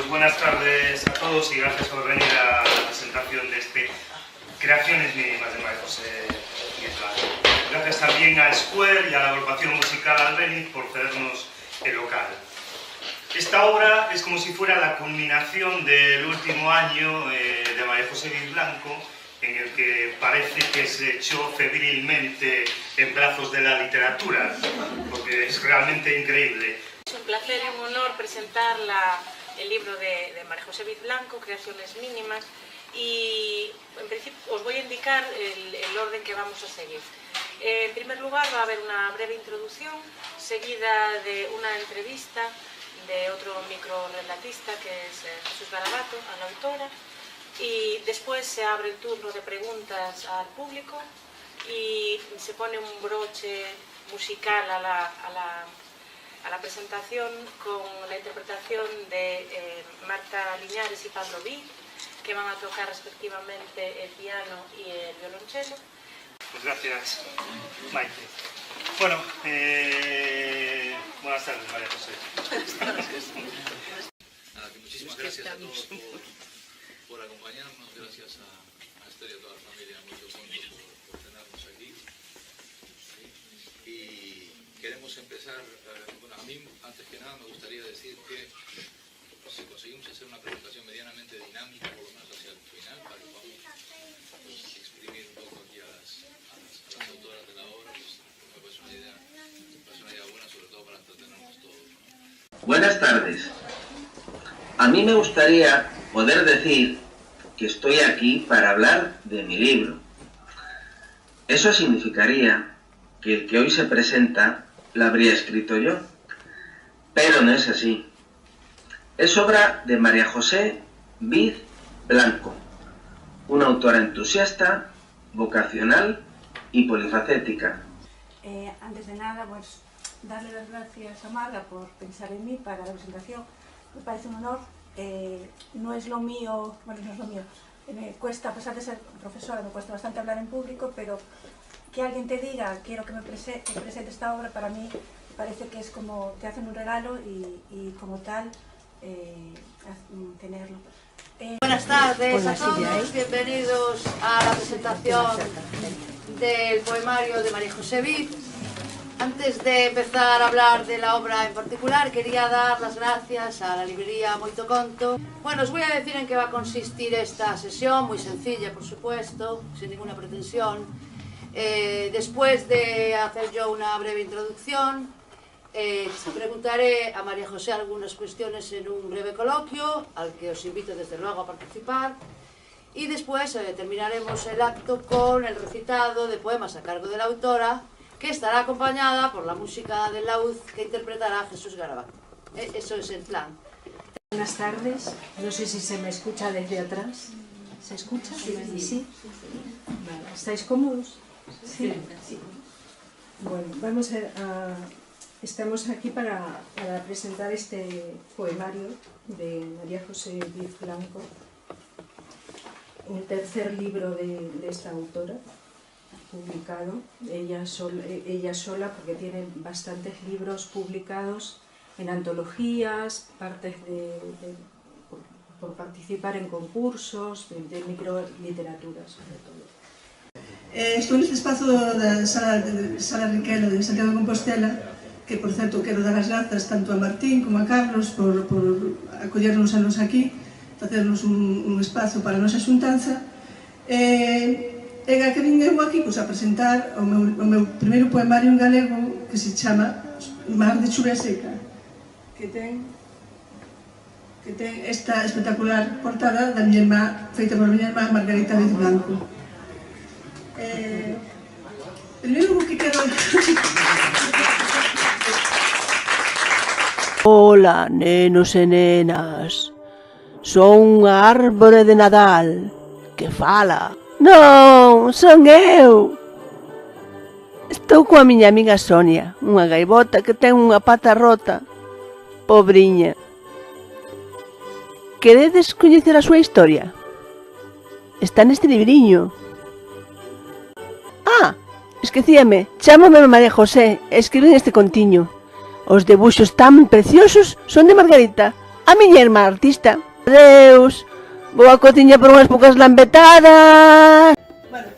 buenas tardes a todos y gracias por venir a la presentación de este Creaciones Mínimas de María José Blanco. Gracias también a Square y a la agrupación musical Albéniz por cedernos el local. Esta obra es como si fuera la culminación del último año de María José Blanco, en el que parece que se echó febrilmente en brazos de la literatura, porque es realmente increíble. Es un placer y un honor presentar el libro de María José Blanco, Creaciones Mínimas, y en principio os voy a indicar el orden que vamos a seguir. En primer lugar va a haber una breve introducción, seguida de una entrevista de otro microrelatista que es Jesús Garabato, a la autora, y después se abre el turno de preguntas al público y se pone un broche musical a la presentación con la interpretación de Marta Liñares y Pablo Vid, que van a tocar respectivamente el piano y el violonchelo. Pues gracias, Maite. Bueno, buenas tardes, María José. Muchísimas gracias a todos por acompañarnos, gracias a Esther y a toda la familia Mucho Conto por tenernos aquí. Y queremos empezar, bueno, a mí antes que nada me gustaría decir que si conseguimos hacer una presentación medianamente dinámica, por lo menos hacia el final, para que podamos exprimir un poco aquí a las autoras de la obra, pues me parece una idea buena, sobre todo para entretenernos todos, ¿no? Buenas tardes. A mí me gustaría poder decir que estoy aquí para hablar de mi libro. Eso significaría que el que hoy se presenta lo habría escrito yo, pero no es así. Es obra de María José Vid Blanco, una autora entusiasta, vocacional y polifacética. Antes de nada, pues darle las gracias a Marga por pensar en mí para la presentación. Me parece un honor. No es lo mío, bueno, no es lo mío. Me cuesta, a pesar de ser profesora, me cuesta bastante hablar en público, pero que alguien te diga, quiero que presente esta obra, para mí parece que es como te hacen un regalo y como tal, tenerlo. Buenas tardes a todos, bienvenidos a la presentación del poemario de María José Vid. Antes de empezar a hablar de la obra en particular, quería dar las gracias a la librería Moito Conto. Bueno, os voy a decir en qué va a consistir esta sesión, muy sencilla, por supuesto, sin ninguna pretensión. Después de hacer yo una breve introducción, preguntaré a María José algunas cuestiones en un breve coloquio, al que os invito desde luego a participar. Y después terminaremos el acto con el recitado de poemas a cargo de la autora, que estará acompañada por la música del laúd que interpretará Jesús Garabato. Eso es el plan. Buenas tardes, no sé si se me escucha desde atrás. ¿Se escucha? Sí. Vale. ¿Estáis cómodos? Sí. Bueno, estamos aquí para presentar este poemario de María José Vid Blanco, el tercer libro de esta autora, publicado, ella sola, porque tiene bastantes libros publicados en antologías, partes por participar en concursos de microliteratura, sobre todo. Estou neste espazo da Sala Riquelo de Santiago de Compostela, que, por certo, quero dar as grazas tanto a Martín como a Carlos por acollernos a nos aquí, facernos un espazo para a nosa xuntanza. Que vim eu aquí a presentar o meu primeiro poemario en galego, que se chama Mar de chuvia seca, que ten esta espectacular portada da miña irmá, feita por miña irmá Margarita Vid Blanco. Primeiro que quero... Ola, nenos e nenas, son unha árbore de Nadal que fala. Non, son eu. Estou coa miña amiga Sonia, unha gaivota que ten unha pata rota. Pobriña. Queredes coñecer a súa historia? Está neste libriño. Ah, esquecíame, chámame María José e escribín este contiño. Os debuxos tan preciosos son de Margarita. a miña irmá artista. Adeus, vou á cociña por unhas poucas lambetadas. Bueno,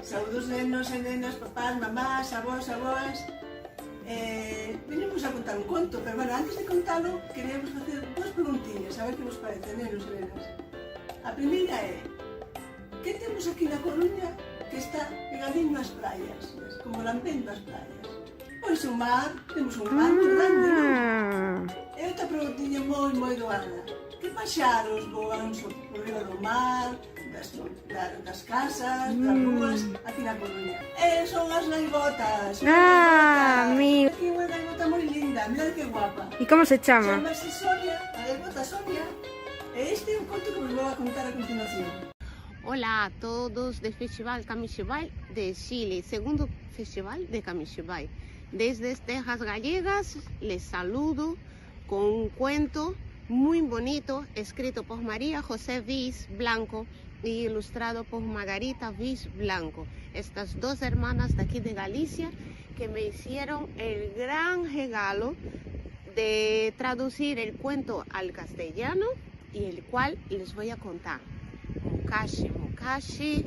saúdos nenos e nenas, papás, mamás, avós, avós. Venimos a contar un conto, pero bueno, antes de contalo, queríamos facer dúas preguntiñas, a ver que vos parece, nenos e nenas. A primeira é, que temos aquí na Coruña que está pegadinho ás praias, como lampendo as praias? Pois o mar, temos un mar moi grande, non? E outra preguntiña moi doada. Que paxaros voan por riba do mar, das casas, das rúas, aquí na Coruña? Son as gaivotas. Amigo. Aquí unha gaivota moi linda, mirad que guapa. E como se chama? Chamase Sonia, a gaivota Sonia. E este é un conto que vos vou a contar a continuación. Hola a todos del Festival Kamishibai de Chile, segundo festival de Kamishibai. Desde Tejas Gallegas les saludo con un cuento muy bonito escrito por María José Viz Blanco y ilustrado por Margarita Viz Blanco, estas dos hermanas de aquí de Galicia que me hicieron el gran regalo de traducir el cuento al castellano y el cual les voy a contar. Mukashi Mukashi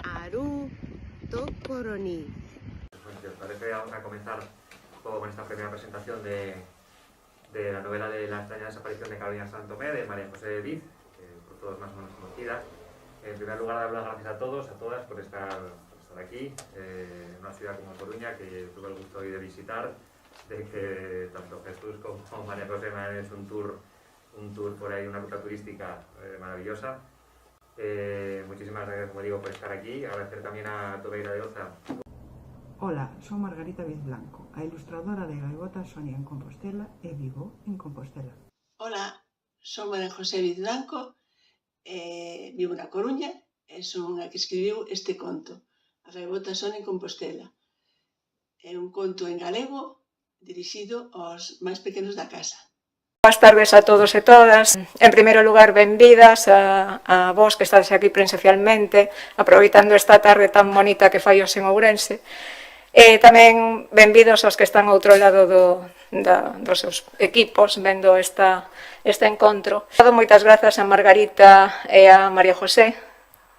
Aru Tokoroni. Si os parece, vamos a comenzar con esta primera presentación de la novela de La extraña desaparición de Carolina Santomé, de María José Viz, por todos más o menos conocida. En primer lugar, dar las gracias a todos, a todas, por estar aquí, en una ciudad como Coruña, que tuve el gusto hoy de visitar, de que tanto Jesús como María José me han hecho un tour por ahí, una ruta turística maravillosa. Muchísimas gracias, como digo, por estar aquí. Agradecer también a Tobeira de Oza. Hola, son Margarita Viz Blanco, a ilustradora de Gaivota Sonia en Compostela e vivo en Compostela. Hola, son María José Viz Blanco, vivo na Coruña e son a que escribiu este conto, a Gaivota Sonia en Compostela. É un conto en galego dirixido aos máis pequenos da casa. Boas tardes a todos e todas. En primeiro lugar, benvidas a vos que estades aquí presencialmente, aproveitando esta tarde tan bonita que fai hoxe en Ourense. E tamén benvidos aos que están ao outro lado dos seus equipos vendo este encontro. Moitas grazas a Margarita e a María José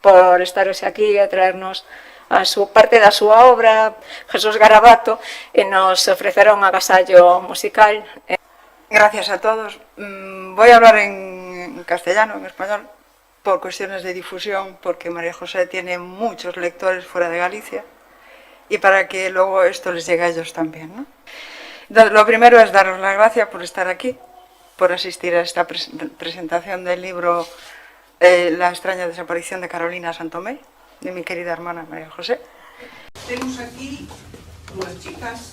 por estar hoxe aquí e traernos a parte da súa obra, Jesús Garabato, e nos ofreceron un agasallo musical. Gracias a todos. Voy a hablar en castellano, en español, por cuestiones de difusión, porque María José tiene muchos lectores fuera de Galicia y para que luego esto les llegue a ellos también, ¿no? Lo primero es daros las gracias por estar aquí, por asistir a esta presentación del libro La extraña desaparición de Carolina Santomé, de mi querida hermana María José. Tenemos aquí unas chicas,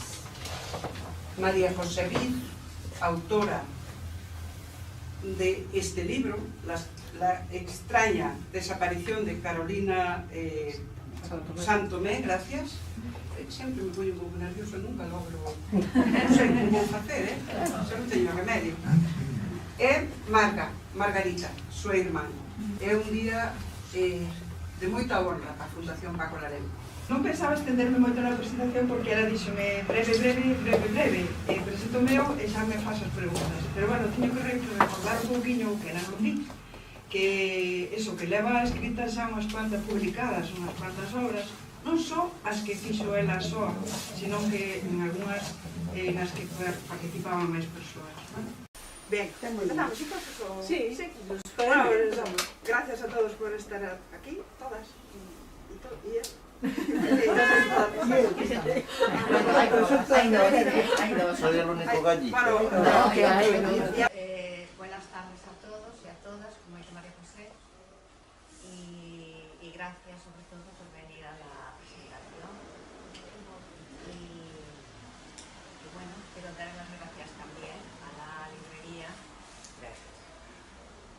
María José Viz, autora de este libro, La extraña desaparición de Carolina Santomé, gracias. Sempre me poño un pouco nerviosa, nunca logro, non sei como vou facer, xa non teño remedio. É Margarita, súa irmán. É un día de moita honra para a Fundación Paco Lareu. Non pensaba estenderme moito na presentación porque era díxome breve, e presento meu e xa me faz as preguntas. Pero bueno, teño que recordar un pouquinho que non lo di, que eso que leva escritas xa unhas cuantas publicadas, unhas cuantas obras, non só as que fixo ela só, sino que en algunhas nas que participaban máis persoas. Ben, empezamos, chicos? Sí. Bueno, gracias a todos por estar aquí, todas, e eso. Soy el único gallito. Buenas tardes a todos y a todas, como dice María José, y gracias sobre todo por venir a la presentación. Y bueno, quiero dar las gracias también a la librería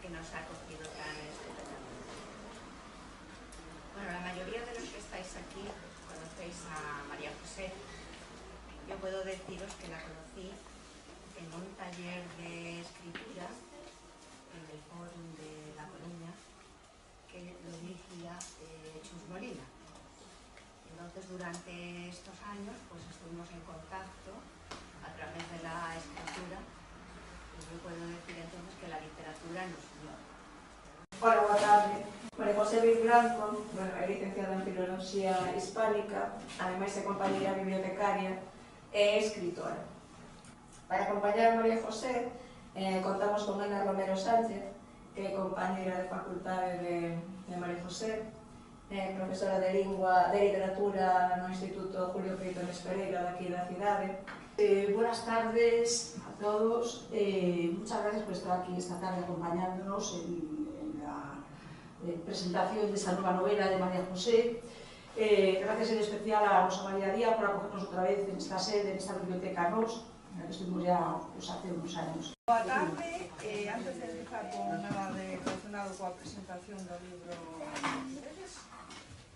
que nos ha acogido tan estupendamente. Bueno, la mayoría de los que estáis aquí conocéis a María José. Yo puedo deciros que la conocí en un taller de escritura en el Fórum de La Coruña que lo dirigía Chus Molina. Entonces, durante estos años pues estuvimos en contacto a través de la escritura y yo puedo decir Blanco, é licenciada en Filoloxía Hispánica, ademais é compañera bibliotecaria e escritora. Para acompañar a María José, contamos con Ana Romero Sánchez, que é compañera de facultade de María José, profesora de Lingua e Literatura no Instituto Julio Peitones Pereira daqui da cidade. Buenas tardes a todos. Muchas gracias por estar aquí esta tarde acompañándonos en la presentación de esta nueva novela de María José. Gracias en especial a Rosa María Díaz por acogernos otra vez en esta sede, en esta biblioteca NOS, en la que estuvimos ya hace unos años. Boa tarde. Antes de empezar con nada relacionado coa presentación do libro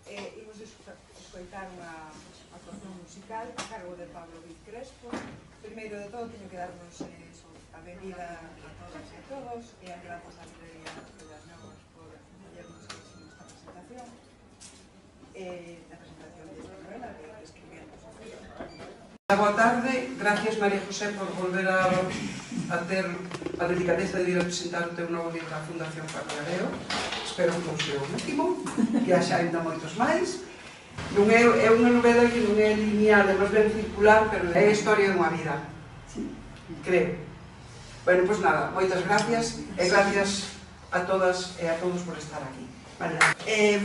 imos escoitar unha actuación musical a cargo de Pablo Viz Crespo. Primeiro de todo, teño que darnos a benvida a todas e a todos e as grazas a Librería das Novas por apoyarnos nesta presentación da presentación desta novela que escribimos. Boa tarde, gracias María José por volver a ter a delicadeza de ir a presentar o teu novo libro á Fundación Familiareo. Espero que non sea o último, que haxa ainda moitos máis. É unha novela que non é lineal, é máis ben circular, pero é a historia dunha vida, creo. Bueno, pois nada, moitas gracias e gracias a todas e a todos por estar aquí.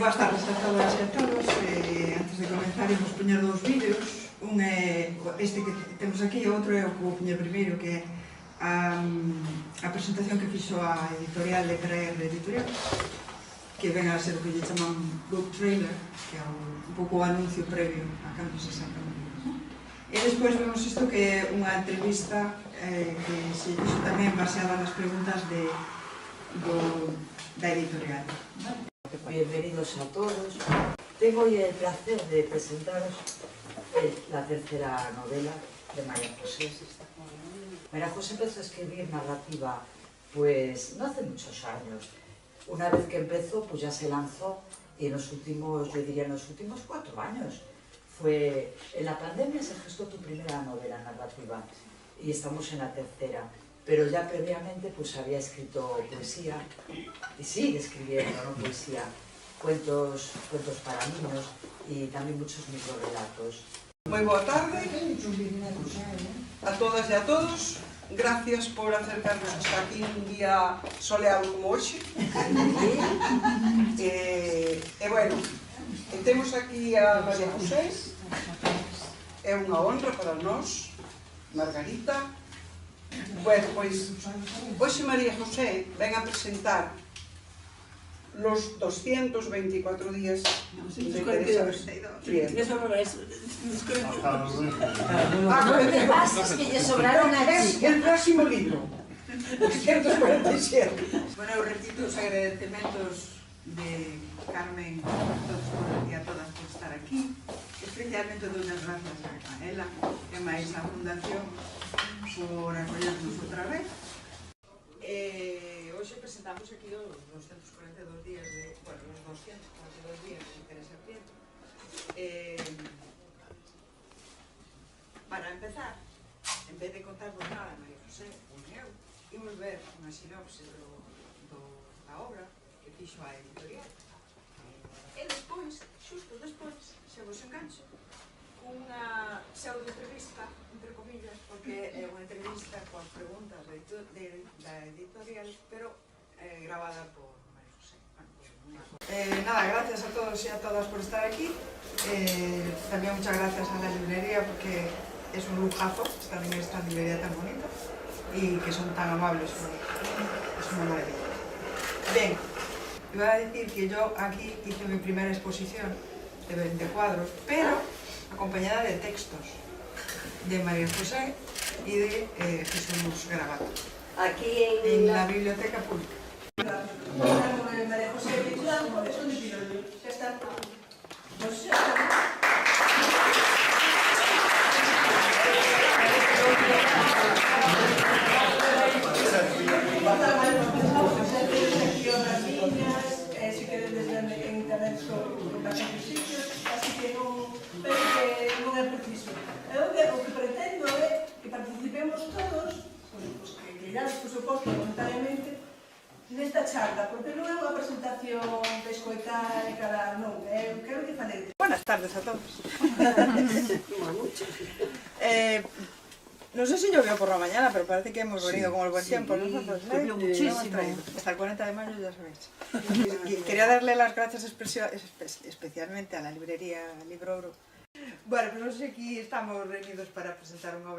Boas tardes a todas e a todos. Antes de comenzar, imos poñer dous vídeos. Un é este que temos aquí e outro é o que vou poñer primeiro, que é a presentación que fixo a editorial de Creer Editorial, que ven a ser o que lle chaman book trailer, que é un pouco o anuncio previo a cando se saca o libro. E despois vemos isto que é unha entrevista que se fixo tamén baseada nas preguntas da editorial. Bienvenidos a todos. Tengo hoy el placer de presentaros la tercera novela de María José. María José empezó a escribir narrativa pues no hace muchos años. Una vez que empezó, pues ya se lanzó y en los últimos, yo diría en los últimos 4 años. En la pandemia se gestó tu primera novela narrativa y estamos en la tercera. Pero ya previamente pues había escrito poesía y sigue escribiendo, ¿no? Poesía, cuentos para niños y también muchos microrelatos. Moi boa tarde a todas e a todos. Gracias por acercarnos hasta aquí un día soleado como hoxe. E bueno, temos aquí a María José. É unha honra para nós, Margarita. Bueno, pois, hoxe María José ven a presentar los 224 días de Teresa Prieto. Lo que pasa es que lle sobraron aquí. El próximo libro, 247. Bueno, eu repito os agradecementos de Carmen e a todas por estar aquí. Especialmente doy as grazas a ela e máis a Fundación por apoyarnos outra vez. Hoxe presentamos aquí os 242 días de, bueno, os 242 días de Teresa Prieto. Para empezar, en vez de contarvos nada a María José, eu, imos ver unha sinopse da obra que fixo a editorial. E despois, xusto despois, se vos engancho, unha pseudo-entrevista, entre comillas, porque é unha entrevista coas preguntas da editorial, pero grabada por María José. Nada, gracias a todos e a todas por estar aquí. También muchas gracias a la librería porque es un lujazo estar en esta librería tan bonita y que son tan amables. Es una maravilla. Bien, iba a decir que yo aquí hice mi primera exposición de 20 cuadros, pero acompañada de textos de María José y de Jesús Garabato. Aquí en la Biblioteca Pública. María José Blanco, es un episodio. Ya está. Pues ya está. Si queres desde en internet sobre bastantes sitios, así que non é preciso. O que pretendo é que participemos todos, que irás, por suposto, voluntariamente, nesta charla, porque non é unha presentación de escoitar e calar, non, eu quero que falei. Buenas tardes a todos. Non sei se llovió por la mañana, pero parece que hemos venido con el buen tiempo nosotros, ¿no? Llovió muchísimo. Hasta el 40 de mayo, ya sabéis. Quería darle las gracias especialmente a la librería Libro Ouro. Bueno, pues non sei, aquí estamos reunidos para presentar unha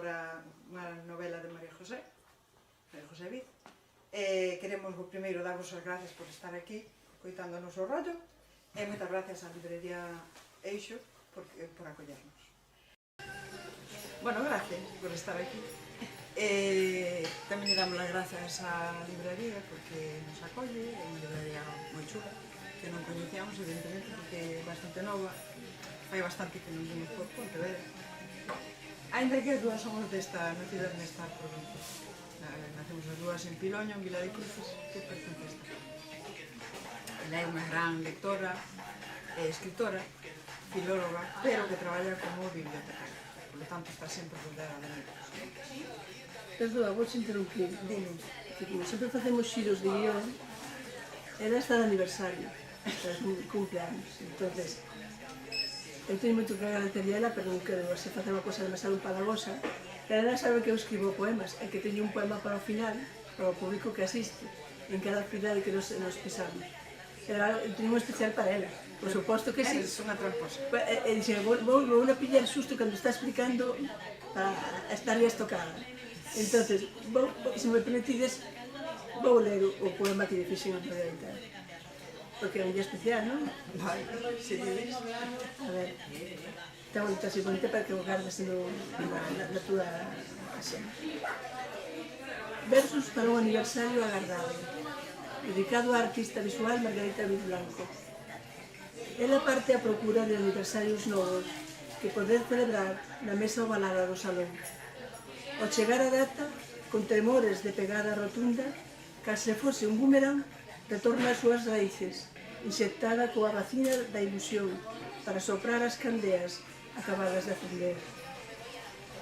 novela de María José Viz. Queremos primeiro darvos as gracias por estar aquí, coitando o noso rollo, e moitas gracias á librería Eixo por acollernos. Bueno, gracias por estar aquí. Tamén le damos as gracias á librería porque nos acolle, é unha librería moi chula, que non coñecíamos, evidentemente, porque é bastante nova, hai bastante que non vimos por Pontevedra. Ainda que as dúas somos nacidas nesta provincia. Nacemos as dúas en Piloño, en Vila de Cruces, que pertence a esta. Ela é unha gran lectora, escritora, filóloga, pero que traballa como bibliotecaria. Por lo tanto, está sempre rodeada de libros. Perdón, vou te interrumpir. Dime, que como sempre facemos xiros de guión, ela está de aniversario, cumpleaños. Entonces, eu teño moito que agradecerle a ela, pero non quero se facer unha cosa demasiado empalagosa. Ela sabe que eu escribo poemas, e que teño un poema para o final, para o público que asiste, en cada cidade que nos pisamos. Eu teño un especial para ela. Por suposto que sí. Es unha tramposa. E dixe, vou a pillar susto cando está explicando para estarle estocada. Entonces, se me permitides, vou ler o poema que lle fixen a Margarita. Porque é un día especial, non? Vale, se dices. A ver, está bonita, así bonita para que o guardes na túa casa. Versos para un aniversario agardado, dedicado á artista visual Margarita Viz Blanco. Ela parte a procura de aniversarios novos que poder celebrar na mesa ovalada do salón. Ao chegar a data, con temores de pegada rotunda, case fose un boomerang, retorna ás súas raíces, inxectada coa vacina da ilusión para soprar as candeas acabadas de acender.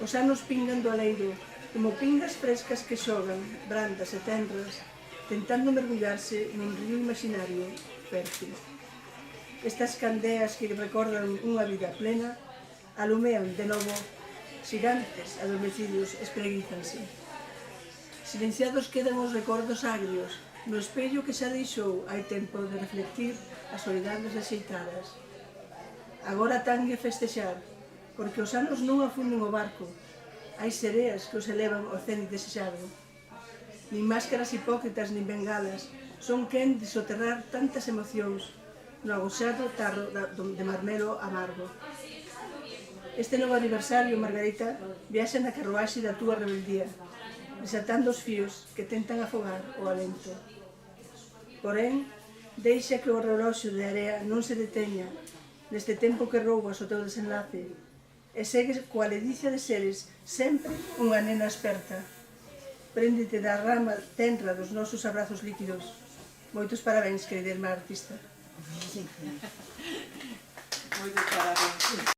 Os anos pingan do aleiro, como pingas frescas que xogan, brandas e tenras, tentando mergullarse nun río imaginario fértil. Estas candeas que recordan unha vida plena alumean de novo, xigantes adormecidos espreguízanse. Silenciados quedan os recordos agrios no espello que xa deixou hai tempo de reflectir as soidades axeitadas. Agora tangue festexar, porque os anos non afunden o barco, hai sereas que os elevan ao cénit desexado. Nin máscaras hipócritas nin bengalas son quen de soterrar tantas emocións no agoxado tarro de marmelo amargo. Este novo aniversario, Margarita, viaxa na carruaxe da túa rebeldía, desatando os fíos que tentan afogar o alento. Porén, deixa que o reloxo de area non se deteña neste tempo que roubas o teu desenlace e segues coa ledicia de seres sempre unha nena experta. Préndete da rama tenra dos nosos abrazos líquidos. Moitos parabéns, querida irmá artista. Moitos parabéns.